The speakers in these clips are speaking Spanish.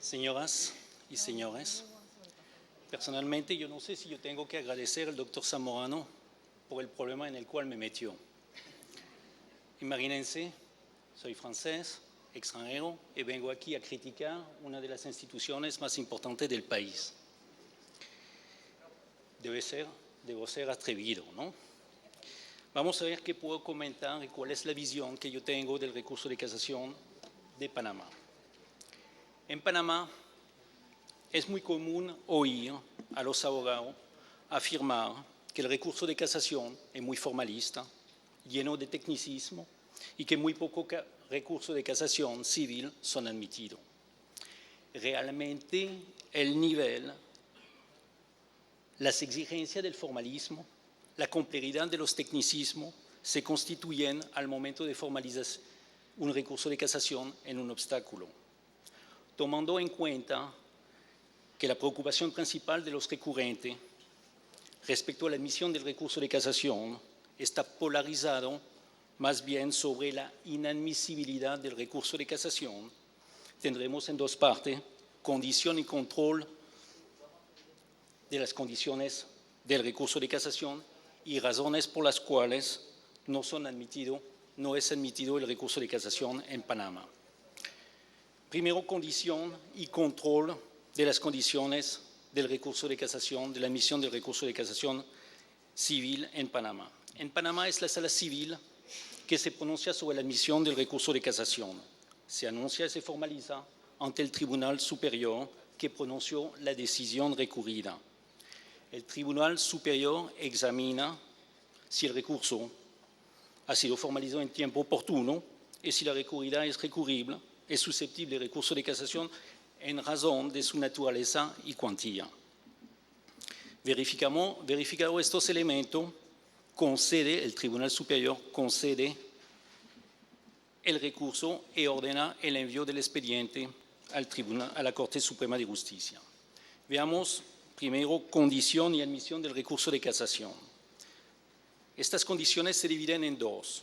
Señoras y señores, personalmente yo no sé si yo tengo que agradecer al doctor Zamorano por el problema en el cual me metió. Imagínense, soy francés, extranjero, y vengo aquí a criticar una de las instituciones más importantes del país. Debo ser atrevido, ¿no? Vamos a ver qué puedo comentar y cuál es la visión que yo tengo del recurso de casación de Panamá. En Panamá es muy común oír a los abogados afirmar que el recurso de casación es muy formalista, lleno de tecnicismo y que muy pocos recursos de casación civil son admitidos. Realmente el nivel, las exigencias del formalismo, la complejidad de los tecnicismos se constituyen al momento de formalizar un recurso de casación en un obstáculo. Tomando en cuenta que la preocupación principal de los recurrentes respecto a la admisión del recurso de casación está polarizado más bien sobre la inadmisibilidad del recurso de casación, tendremos en dos partes, condición y control de las condiciones del recurso de casación y razones por las cuales no es admitido el recurso de casación en Panamá. Primero, condición y control de las condiciones del recurso de casación, de la admisión del recurso de casación civil en Panamá. En Panamá es la sala civil que se pronuncia sobre la admisión del recurso de casación. Se anuncia y se formaliza ante el Tribunal Superior que pronunció la decisión recurrida. El Tribunal Superior examina si el recurso ha sido formalizado en tiempo oportuno y si la recurrida es recurrible, es susceptible de recurso de casación en razón de su naturaleza y cuantía. Verificado estos elementos, el Tribunal Superior concede el recurso y ordena el envío del expediente a la Corte Suprema de Justicia. Veamos primero condición y admisión del recurso de casación. Estas condiciones se dividen en dos: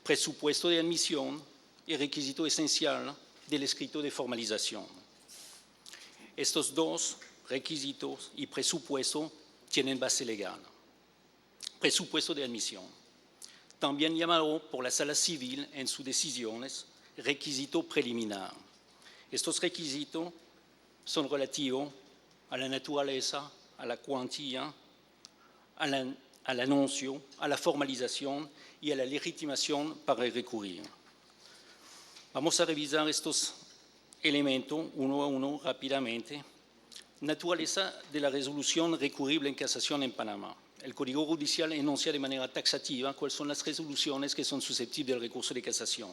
presupuesto de admisión y requisito esencial del escrito de formalización. Estos dos requisitos y presupuesto tienen base legal. Presupuesto de admisión, también llamado por la Sala Civil en sus decisiones requisito preliminar. Estos requisitos son relativos a la naturaleza, a la cuantía, al anuncio, a la formalización y a la legitimación para recurrir. Vamos a revisar estos elementos uno a uno rápidamente. Naturaleza de la resolución recurrible en casación en Panamá. El Código Judicial enuncia de manera taxativa cuáles son las resoluciones que son susceptibles del recurso de casación.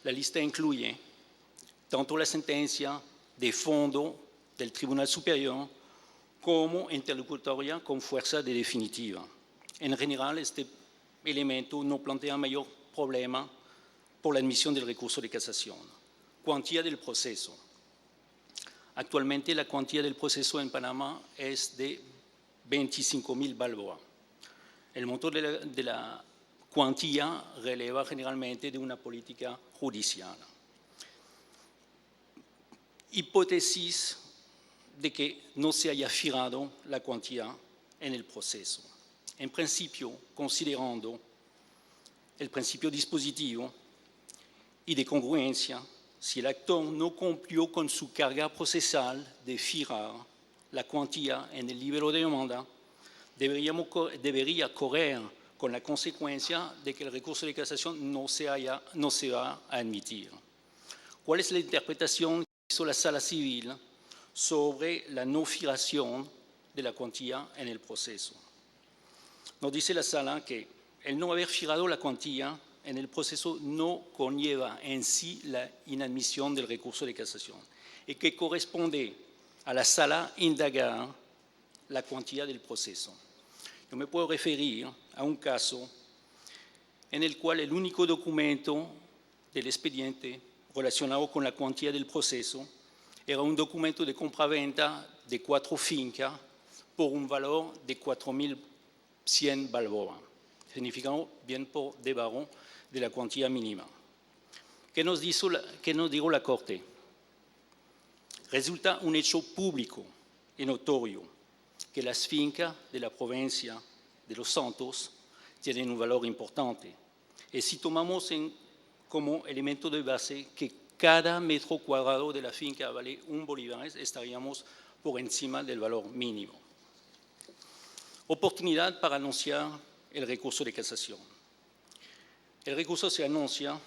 La lista incluye tanto la sentencia de fondo del Tribunal Superior como interlocutoria con fuerza de definitiva. En general, este elemento no plantea mayor problema por la admisión del recurso de casación. Cuantía del proceso. Actualmente la cuantía del proceso en Panamá es de 25.000 balboas. El monto de la cuantía releva generalmente de una política judicial. Hipótesis de que no se haya fijado la cuantía en el proceso. En principio, considerando el principio dispositivo y de congruencia, si el actor no cumplió con su carga procesal de fijar la cuantía en el libro de demanda, debería correr con la consecuencia de que el recurso de casación no se va a admitir. ¿Cuál es la interpretación que hizo la Sala Civil sobre la no fijación de la cuantía en el proceso? Nos dice la Sala que el no haber fijado la cuantía en el proceso no conlleva en sí la inadmisión del recurso de casación y que corresponde a la Sala indagar la cuantía del proceso. Yo me puedo referir a un caso en el cual el único documento del expediente relacionado con la cuantía del proceso era un documento de compraventa de 4 fincas por un valor de 4.100 balboas, significando bien por debajo de la cuantía mínima. ¿Qué nos dijo la Corte? Resulta un hecho público y notorio que las fincas de la provincia de Los Santos tienen un valor importante. Y si tomamos como elemento de base que cada metro cuadrado de la finca vale $1, estaríamos por encima del valor mínimo. Oportunidad para anunciar el recurso de casación. El recurso se anuncia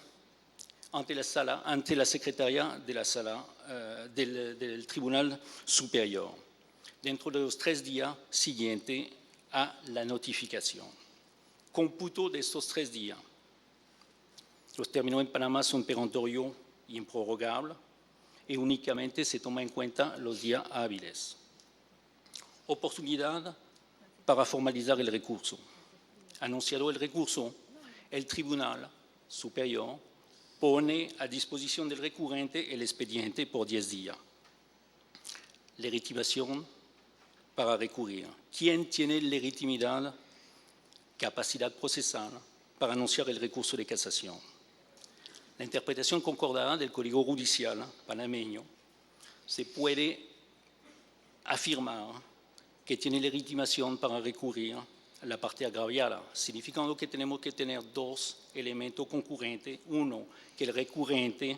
ante la secretaria de la sala del Tribunal Superior, dentro de los 3 días siguientes a la notificación. Cómputo de estos 3 días. Los términos en Panamá son perentorio y improrrogable y únicamente se toma en cuenta los días hábiles. Oportunidad para formalizar el recurso. Anunciado el recurso, el Tribunal Superior pone a disposición del recurrente el expediente por 10 días. Legitimación para recurrir. ¿Quién tiene legitimidad, capacidad procesal para anunciar el recurso de casación? La interpretación concordada del Código Judicial panameño se puede afirmar que tiene legitimación para recurrir a la parte agraviada, significando que tenemos que tener 2 elementos concurrentes. Uno, que el recurrente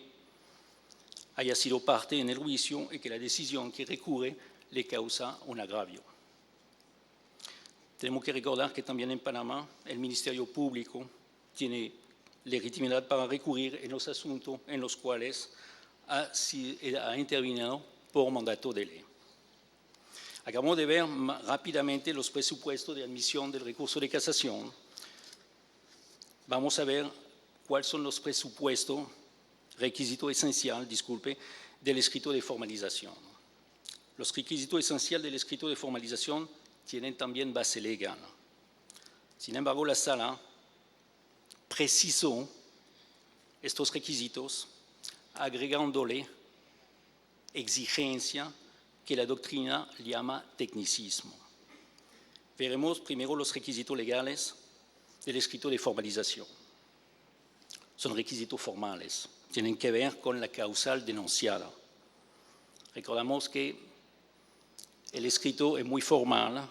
haya sido parte en el juicio y que la decisión que recurre le causa un agravio. Tenemos que recordar que también en Panamá el Ministerio Público tiene legitimidad para recurrir en los asuntos en los cuales ha intervenido por mandato de ley. Acabamos de ver rápidamente los presupuestos de admisión del recurso de casación. Vamos a ver cuáles son los presupuestos, requisito esencial, del escrito de formalización. Los requisitos esenciales del escrito de formalización tienen también base legal. Sin embargo, la sala precisó estos requisitos agregándole exigencia que la doctrina llama tecnicismo. Veremos primero los requisitos legales del escrito de formalización. Son requisitos formales, tienen que ver con la causal denunciada. Recordamos que el escrito es muy formal,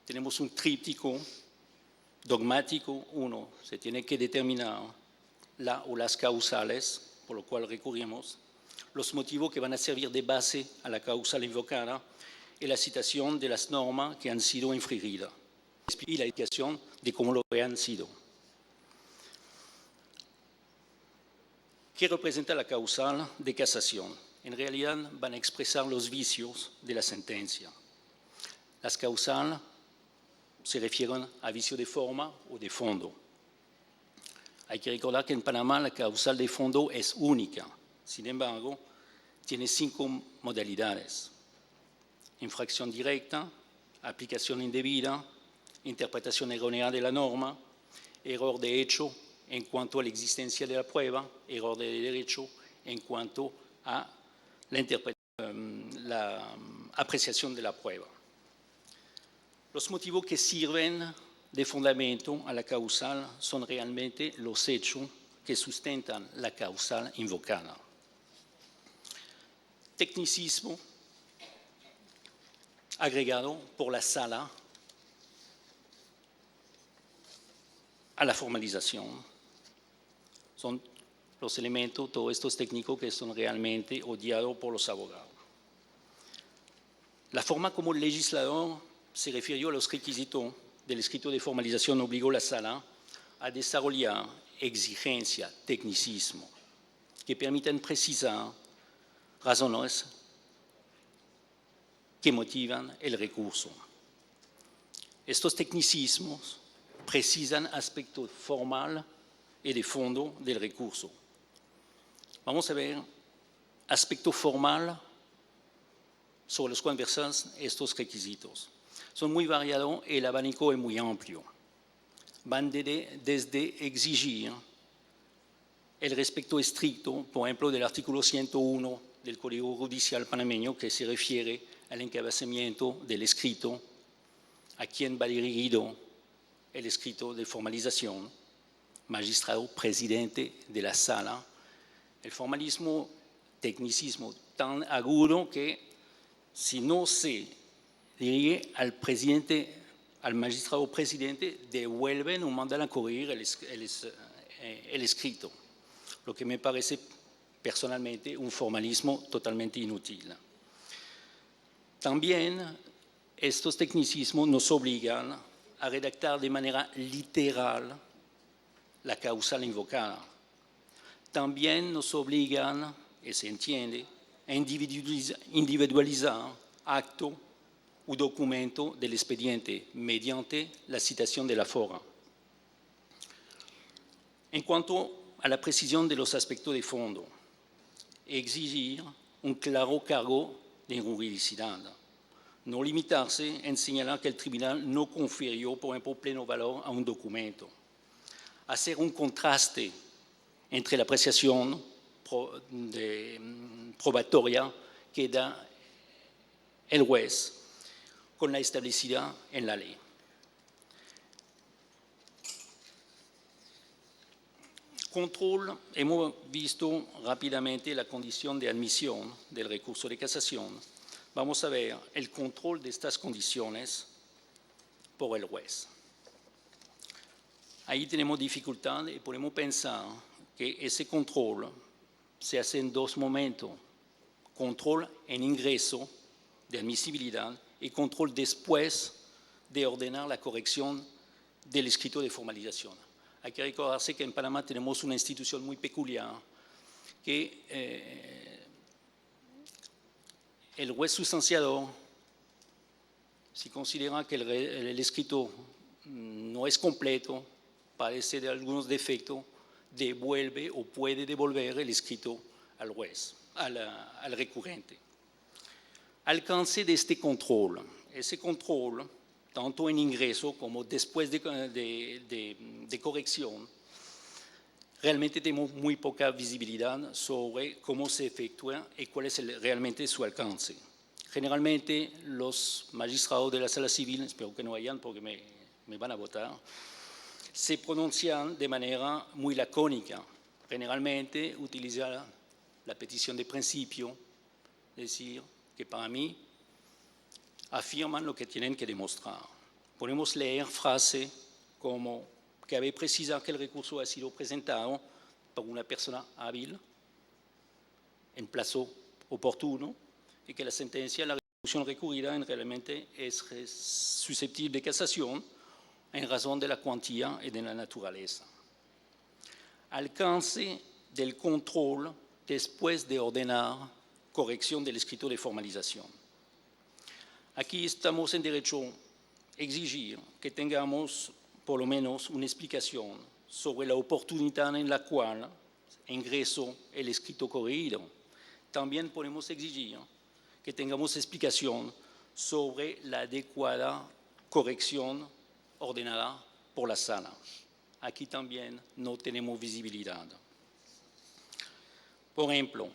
tenemos un tríptico dogmático. Uno, se tiene que determinar la o las causales por lo cual recurrimos, los motivos que van a servir de base a la causal invocada y la citación de las normas que han sido infringidas y la explicación de cómo lo han sido. ¿Qué representa la causal de casación? En realidad van a expresar los vicios de la sentencia. Las causales se refieren a vicio de forma o de fondo. Hay que recordar que en Panamá la causal de fondo es única. Sin embargo, tiene 5 modalidades: infracción directa, aplicación indebida, interpretación errónea de la norma, error de hecho en cuanto a la existencia de la prueba, error de derecho en cuanto a la apreciación de la prueba. Los motivos que sirven de fundamento a la causal son realmente los hechos que sustentan la causal invocada. Tecnicismo agregado por la sala a la formalización. Son los elementos, todos estos técnicos que son realmente odiados por los abogados. La forma como el legislador se refirió a los requisitos del escrito de formalización obligó a la sala a desarrollar exigencia, tecnicismo, que permitan precisar razones que motivan el recurso. Estos tecnicismos precisan aspectos formal y de fondo del recurso. Vamos a ver aspecto formal sobre los cuales versan estos requisitos. Son muy variados y el abanico es muy amplio. Van desde exigir el respeto estricto, por ejemplo, del artículo 101 del Código Judicial panameño, que se refiere al encabezamiento del escrito, a quien va dirigido el escrito de formalización, magistrado presidente de la sala. El formalismo tecnicismo tan agudo que si no se dirige al presidente, al magistrado presidente, devuelven o mandan a corregir el escrito, lo que me parece personalmente un formalismo totalmente inútil. También estos tecnicismos nos obligan a redactar de manera literal la causal invocada. También nos obligan, y se entiende, a individualizar acto o documento del expediente mediante la citación de la fora. En cuanto a la precisión de los aspectos de fondo, exigir un claro cargo de juridicidad. No limitarse en señalar que el tribunal no confirió, por ejemplo, pleno valor a un documento. Hacer un contraste entre la apreciación probatoria que da el juez con la establecida en la ley. Control, hemos visto rápidamente la condición de admisión del recurso de casación. Vamos a ver el control de estas condiciones por el juez. Ahí tenemos dificultad y podemos pensar que ese control se hace en dos momentos. Control en ingreso de admisibilidad y control después de ordenar la corrección del escrito de formalización. Hay que recordarse que en Panamá tenemos una institución muy peculiar que el juez sustanciador, si considera que el escrito no es completo, padece de algunos defectos, devuelve o puede devolver el escrito al juez, al recurrente. Alcance de este control. Ese control, tanto en ingreso como después de corrección, realmente tenemos muy poca visibilidad sobre cómo se efectúa y cuál es realmente su alcance. Generalmente los magistrados de la sala civil, espero que no vayan porque me van a votar, se pronuncian de manera muy lacónica. Generalmente utilizan la petición de principio, es decir, que para mí afirman lo que tienen que demostrar. Podemos leer frases como que cabe precisar que el recurso ha sido presentado por una persona hábil, en plazo oportuno, y que la sentencia, la resolución recurrida, realmente es susceptible de casación en razón de la cuantía y de la naturaleza. Alcance del control después de ordenar corrección del escrito de formalización. Aquí estamos en derecho a exigir que tengamos por lo menos una explicación sobre la oportunidad en la cual ingresó el escrito corregido. También podemos exigir que tengamos explicación sobre la adecuada corrección ordenada por la sala. Aquí también no tenemos visibilidad. Por ejemplo,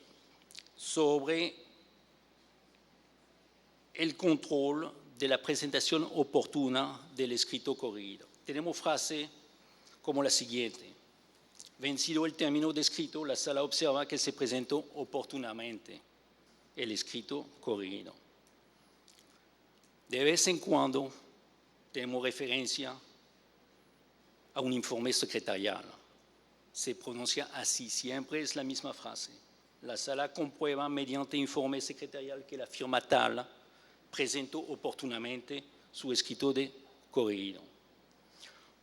sobre el control de la presentación oportuna del escrito corregido. Tenemos frases como la siguiente. Vencido el término de escrito, la sala observa que se presentó oportunamente el escrito corregido. De vez en cuando tenemos referencia a un informe secretarial. Se pronuncia así, siempre es la misma frase. La sala comprueba mediante informe secretarial que la firma tal presentó oportunamente su escrito de corregido.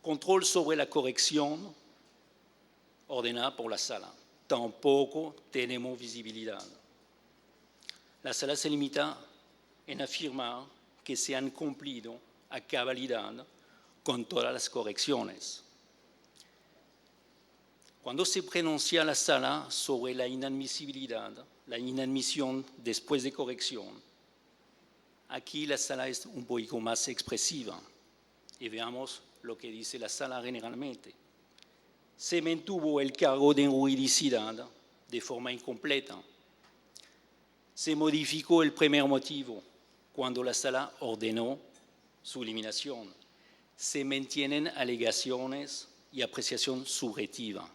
Control sobre la corrección ordenada por la sala. Tampoco tenemos visibilidad. La sala se limita en afirmar que se han cumplido a cabalidad con todas las correcciones. Cuando se pronuncia la sala sobre la inadmisibilidad, la inadmisión después de corrección, aquí la sala es un poco más expresiva y veamos lo que dice la sala generalmente. Se mantuvo el cargo de juridicidad de forma incompleta. Se modificó el primer motivo cuando la sala ordenó su eliminación. Se mantienen alegaciones y apreciación subjetiva.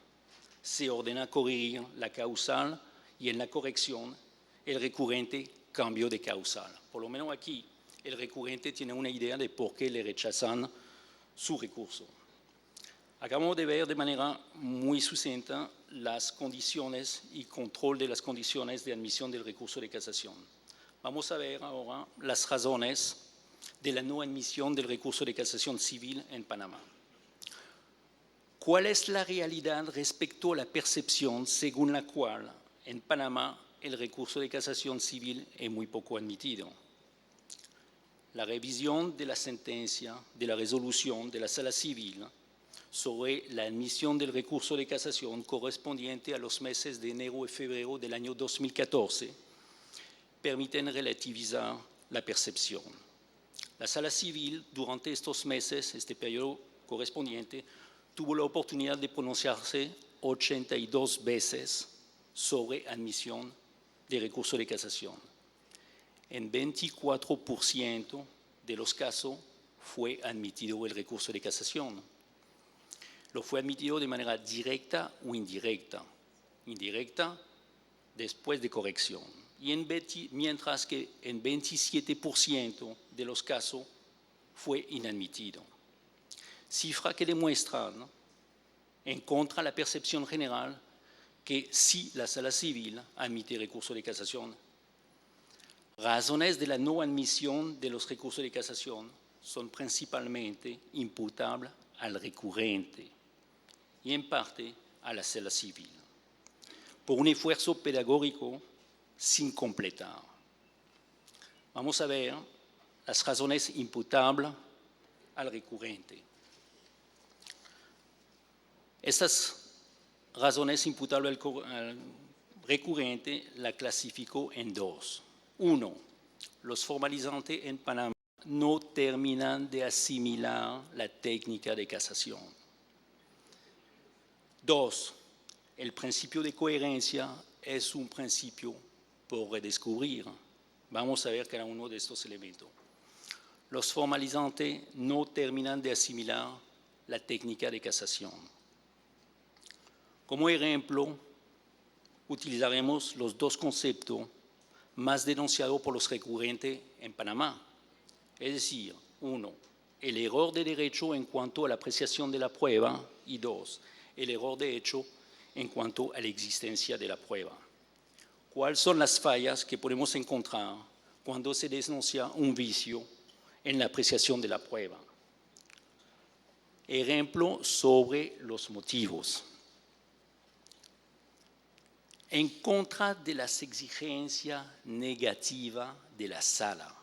Se ordena corregir la causal y en la corrección el recurrente cambio de causal. Por lo menos aquí el recurrente tiene una idea de por qué le rechazan su recurso. Acabamos de ver de manera muy sucinta las condiciones y control de las condiciones de admisión del recurso de casación. Vamos a ver ahora las razones de la no admisión del recurso de casación civil en Panamá. ¿Cuál es la realidad respecto a la percepción según la cual en Panamá el recurso de casación civil es muy poco admitido? La revisión de la sentencia de la resolución de la Sala Civil sobre la admisión del recurso de casación correspondiente a los meses de enero y febrero del año 2014 permiten relativizar la percepción. La Sala Civil, durante estos meses, este periodo correspondiente, tuvo la oportunidad de pronunciarse 82 veces sobre admisión de recurso de casación. En 24% de los casos fue admitido el recurso de casación. Lo fue admitido de manera directa o indirecta. Indirecta después de corrección. Mientras que en 27% de los casos fue inadmitido. Cifra que demuestra, ¿no?, en contra de la percepción general que sí la Sala Civil admite recurso de casación. Razones de la no admisión de los recursos de casación son principalmente imputables al recurrente y en parte a la Sala Civil, por un esfuerzo pedagógico sin completar. Vamos a ver las razones imputables al recurrente. Estas razones imputables al recurrente la clasificó en dos. Uno, los formalizantes en Panamá no terminan de asimilar la técnica de casación. Dos, el principio de coherencia es un principio por redescubrir. Vamos a ver cada uno de estos elementos. Los formalizantes no terminan de asimilar la técnica de casación. Como ejemplo, utilizaremos los dos conceptos más denunciados por los recurrentes en Panamá. Es decir, uno, el error de derecho en cuanto a la apreciación de la prueba y dos, el error de hecho en cuanto a la existencia de la prueba. ¿Cuáles son las fallas que podemos encontrar cuando se denuncia un vicio en la apreciación de la prueba? Ejemplo sobre los motivos. En contra de las exigencias negativas de la sala,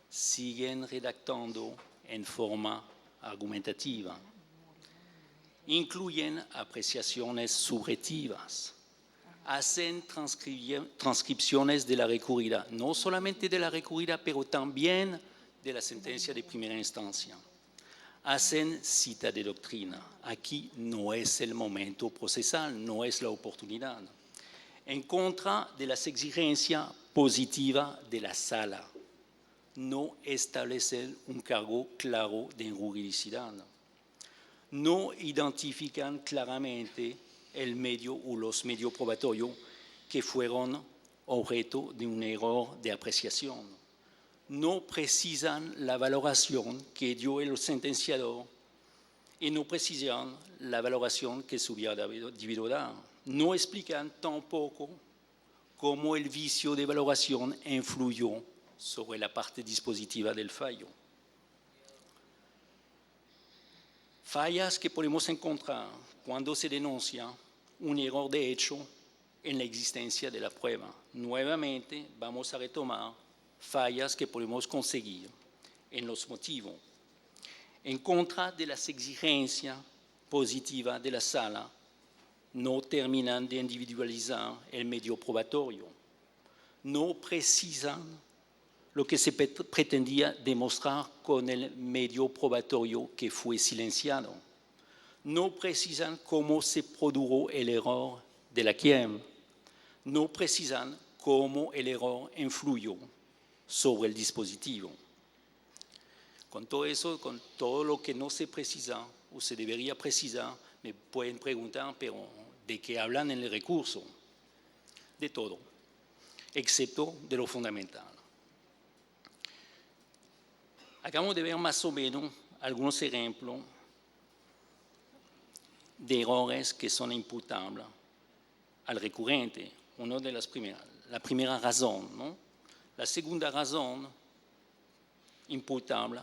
siguen redactando en forma argumentativa. Incluyen apreciaciones subjetivas. Hacen transcripciones de la recurrida, no solamente de la recurrida, pero también de la sentencia de primera instancia. Hacen cita de doctrina. Aquí no es el momento procesal, no es la oportunidad. En contra de las exigencias positivas de la sala, no establecen un cargo claro de irregularidad. No identifican claramente el medio o los medios probatorios que fueron objeto de un error de apreciación. No precisan la valoración que dio el sentenciador y no precisan la valoración que se hubiera debido dar. No explican tampoco cómo el vicio de valoración influyó sobre la parte dispositiva del fallo. Fallas que podemos encontrar cuando se denuncia un error de hecho en la existencia de la prueba. Nuevamente vamos a retomar fallas que podemos conseguir en los motivos. En contra de las exigencias positivas de la sala, no terminan de individualizar el medio probatorio. No precisan lo que se pretendía demostrar con el medio probatorio que fue silenciado. No precisan cómo se produjo el error de la quiem. No precisan cómo el error influyó sobre el dispositivo. Con todo eso, con todo lo que no se precisa o se debería precisar, me pueden preguntar, pero ¿de qué hablan en el recurso? de todo, excepto de lo fundamental. Acabamos de ver más o menos algunos ejemplos de errores que son imputables al recurrente. Una de las primeras, la primera razón, ¿no? La segunda razón imputable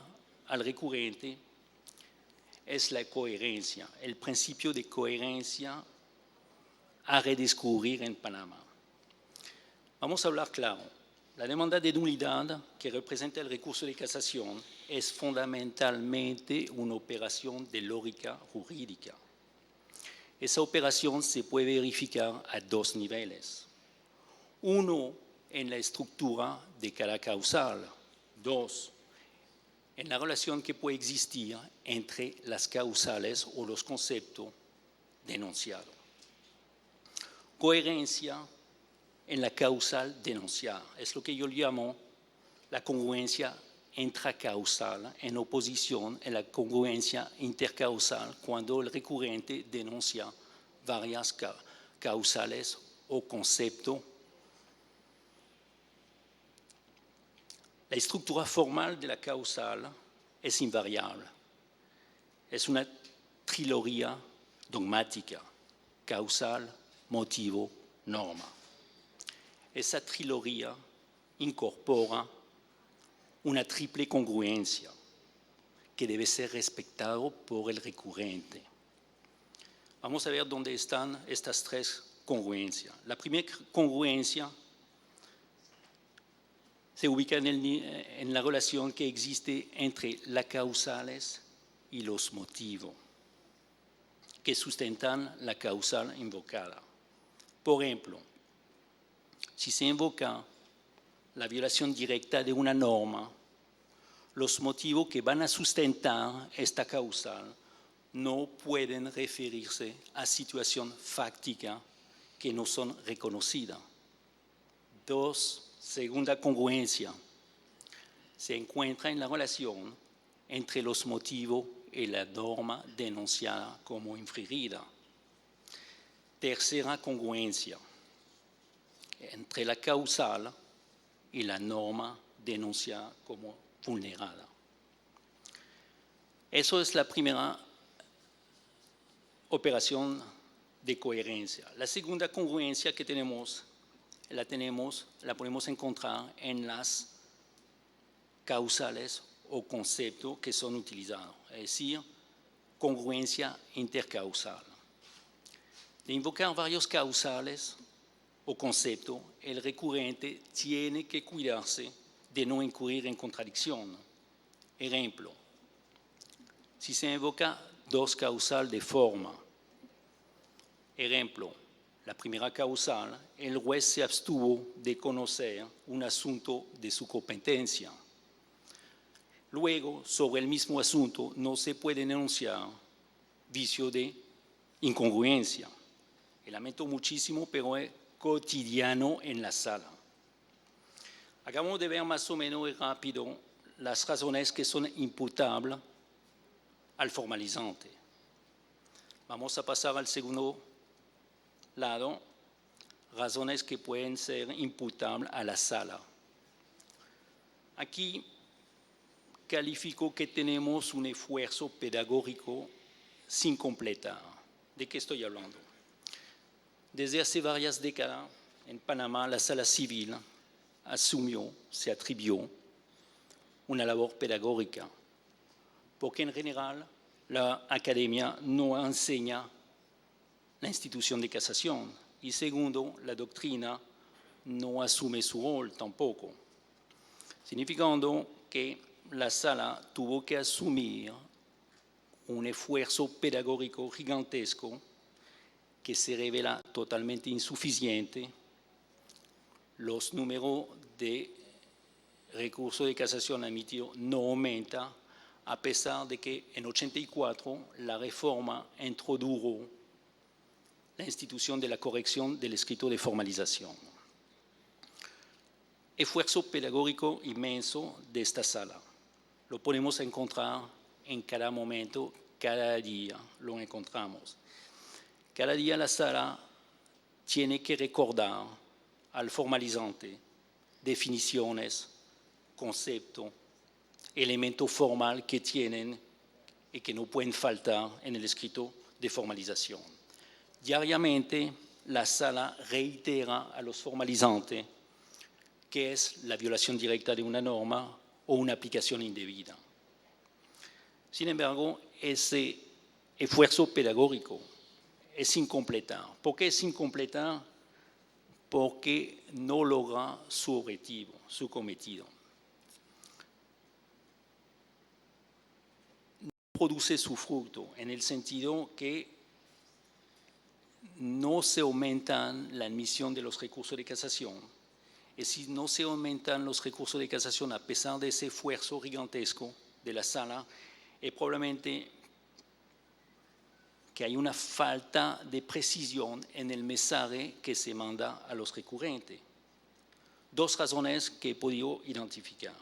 al recurrente es la coherencia, el principio de coherencia a redescubrir en Panamá. Vamos a hablar claro. La demanda de nulidad que representa el recurso de casación es fundamentalmente una operación de lógica jurídica. Esa operación se puede verificar a dos niveles. Uno, en la estructura de cada causal. Dos, en la relación que puede existir entre las causales o los conceptos denunciados. Coherencia en la causal denunciada. Es lo que yo llamo la congruencia intracausal en oposición a la congruencia intercausal cuando el recurrente denuncia varias causales o conceptos. La estructura formal de la causal es invariable. Es una trilogía dogmática, causal, motivo, norma. Esa trilogía incorpora una triple congruencia que debe ser respetado por el recurrente. Vamos a ver dónde están estas tres congruencias. La primera congruencia se ubica en la relación que existe entre las causales y los motivos que sustentan la causal invocada. Por ejemplo, si se invoca la violación directa de una norma, los motivos que van a sustentar esta causal no pueden referirse a situaciones fácticas que no son reconocidas. Dos, segunda congruencia, se encuentra en la relación entre los motivos y la norma denunciada como infringida. Tercera congruencia, entre la causal y la norma denunciada como vulnerada. Eso es la primera operación de coherencia. La segunda congruencia que tenemos, la podemos encontrar en las causales o conceptos que son utilizados, es decir, congruencia intercausal. De invocar varios causales o conceptos, el recurrente tiene que cuidarse de no incurrir en contradicción. Ejemplo, si se invoca dos causales de forma, ejemplo, la primera causal, el juez se abstuvo de conocer un asunto de su competencia. Luego, sobre el mismo asunto, no se puede denunciar vicio de incongruencia. Lamento muchísimo, pero es cotidiano en la sala. Acabamos de ver más o menos rápido las razones que son imputables al formalizante. Vamos a pasar al segundo lado, razones que pueden ser imputables a la sala. Aquí califico que tenemos un esfuerzo pedagógico sin completar. ¿De qué estoy hablando? Desde hace varias décadas, en Panamá, la sala civil asumió, se atribuyó una labor pedagógica, porque en general la academia no enseña la institución de casación y segundo, la doctrina no asume su rol tampoco, significando que la sala tuvo que asumir un esfuerzo pedagógico gigantesco que se revela totalmente insuficiente. Los números de recursos de casación emitidos no aumentan, a pesar de que en 1984 la reforma introdujo la institución de la corrección del escrito de formalización. Esfuerzo pedagógico inmenso de esta sala. Lo podemos encontrar en cada momento, cada día lo encontramos. Cada día la sala tiene que recordar al formalizante definiciones, conceptos, elementos formales que tienen y que no pueden faltar en el escrito de formalización. Diariamente, la sala reitera a los formalizantes que es la violación directa de una norma o una aplicación indebida. Sin embargo, ese esfuerzo pedagógico es incompleto. ¿Por qué es incompleto? Porque no logra su objetivo, su cometido. No produce su fruto en el sentido que no se aumentan la admisión de los recursos de casación. Y si no se aumentan los recursos de casación a pesar de ese esfuerzo gigantesco de la sala, es probablemente que hay una falta de precisión en el mensaje que se manda a los recurrentes. Dos razones que he podido identificar.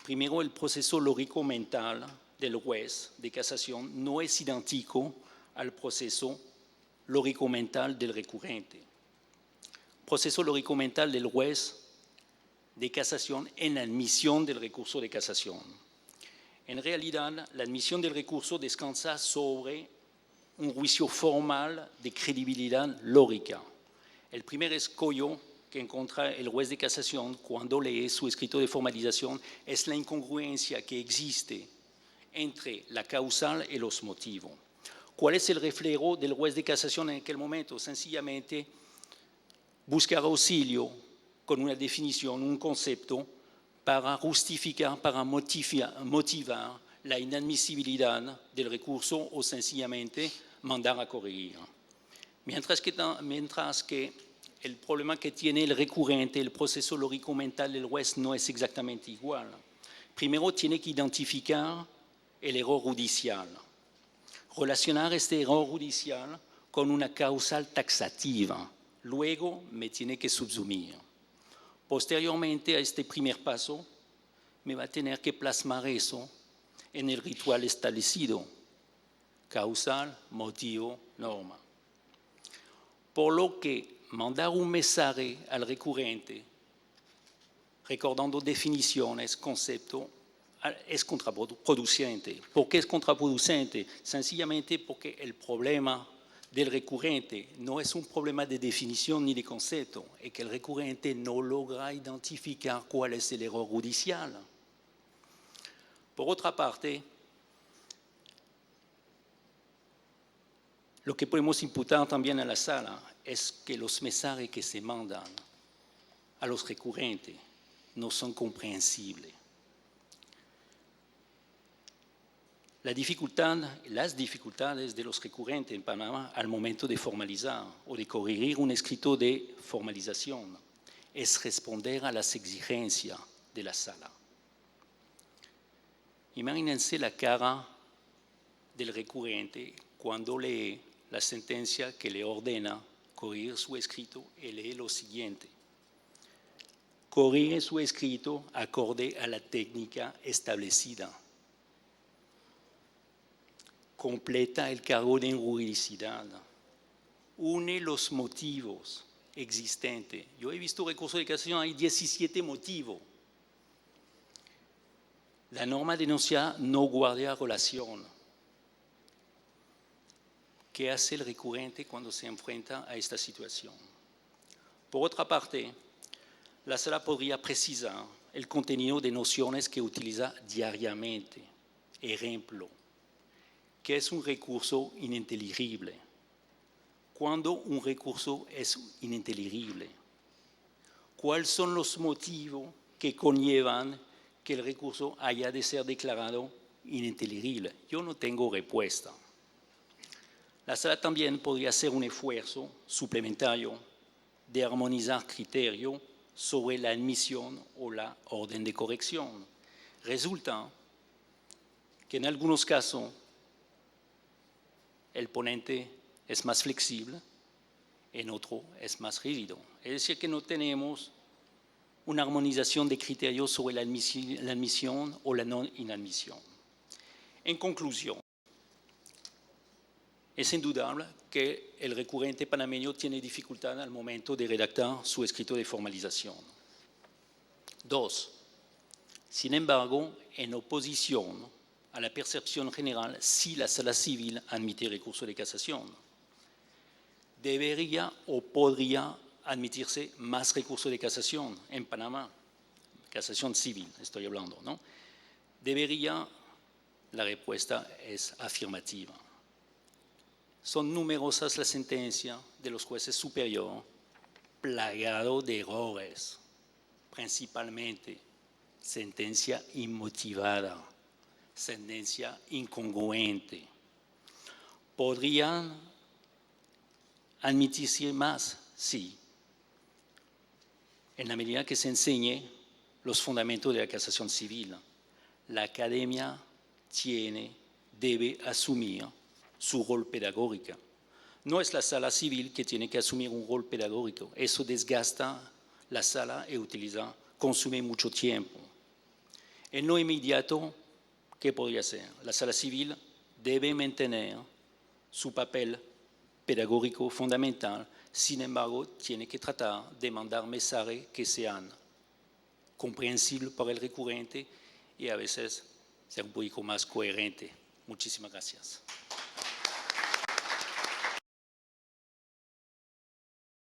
Primero, el proceso lógico-mental del juez de casación no es idéntico al proceso lógico-mental del recurrente. Proceso lógico-mental del juez de casación en la admisión del recurso de casación. En realidad, la admisión del recurso descansa sobre un juicio formal de credibilidad lógica. El primer escollo que encuentra el juez de casación cuando lee su escrito de formalización es la incongruencia que existe entre la causal y los motivos. ¿Cuál es el reflejo del juez de casación en aquel momento? Sencillamente buscar auxilio con una definición, un concepto, para justificar, para motivar la inadmisibilidad del recurso o sencillamente mandar a corregir. Mientras que el problema que tiene el recurrente, el proceso lógico-mental del juez no es exactamente igual. Primero tiene que identificar el error judicial, relacionar este error judicial con una causal taxativa. Luego me tiene que subsumir. Posteriormente a este primer paso, me va a tener que plasmar eso en el ritual establecido, causal, motivo, norma. Por lo que mandar un mensaje al recurrente, recordando definiciones, conceptos, es contraproducente. ¿Por qué es contraproducente? Sencillamente porque el problema del recurrente no es un problema de definición ni de concepto, es que el recurrente no logra identificar cuál es el error judicial. Por otra parte, lo que podemos imputar también a la sala es que los mensajes que se mandan a los recurrentes no son comprensibles. Las dificultades de los recurrentes en Panamá al momento de formalizar o de corregir un escrito de formalización es responder a las exigencias de la sala. Imagínense la cara del recurrente cuando lee la sentencia que le ordena corregir su escrito y lee lo siguiente: corrige su escrito acorde a la técnica establecida. Completa el cargo de juridicidad, une los motivos existentes. Yo he visto recursos de casación, hay 17 motivos. La norma denunciada no guarda relación. ¿Qué hace el recurrente cuando se enfrenta a esta situación? Por otra parte, la sala podría precisar el contenido de nociones que utiliza diariamente. Ejemplo, ¿qué es un recurso ininteligible? ¿Cuándo un recurso es ininteligible? ¿Cuáles son los motivos que conllevan que el recurso haya de ser declarado ininteligible? Yo no tengo respuesta. La sala también podría hacer un esfuerzo suplementario de armonizar criterios sobre la admisión o la orden de corrección. Resulta que en algunos casos el ponente es más flexible, en otro es más rígido. Es decir, que no tenemos una armonización de criterios sobre la admisión o la no inadmisión. En conclusión, Es indudable que el recurrente panameño tiene dificultad al momento de redactar su escrito de formalización. 2. Sin embargo, en oposición a la percepción general, si la Sala Civil admite recurso de casación, debería o podría admitirse más recursos de casación en Panamá, casación civil, estoy hablando, ¿no? Debería, la respuesta es afirmativa. Son numerosas las sentencias de los jueces superiores plagadas de errores, principalmente sentencia inmotivada, sentencia incongruente. ¿Podrían admitirse más? Sí, en la medida que se enseñe los fundamentos de la casación civil. La academia debe asumir su rol pedagógico. No es la sala civil que tiene que asumir un rol pedagógico. Eso desgasta la sala y consume mucho tiempo. En lo inmediato, ¿qué podría ser? La sala civil debe mantener su papel pedagógico fundamental, sin embargo, tiene que tratar de mandar mensajes que sean comprensibles para el recurrente y a veces ser un poco más coherente. Muchísimas gracias.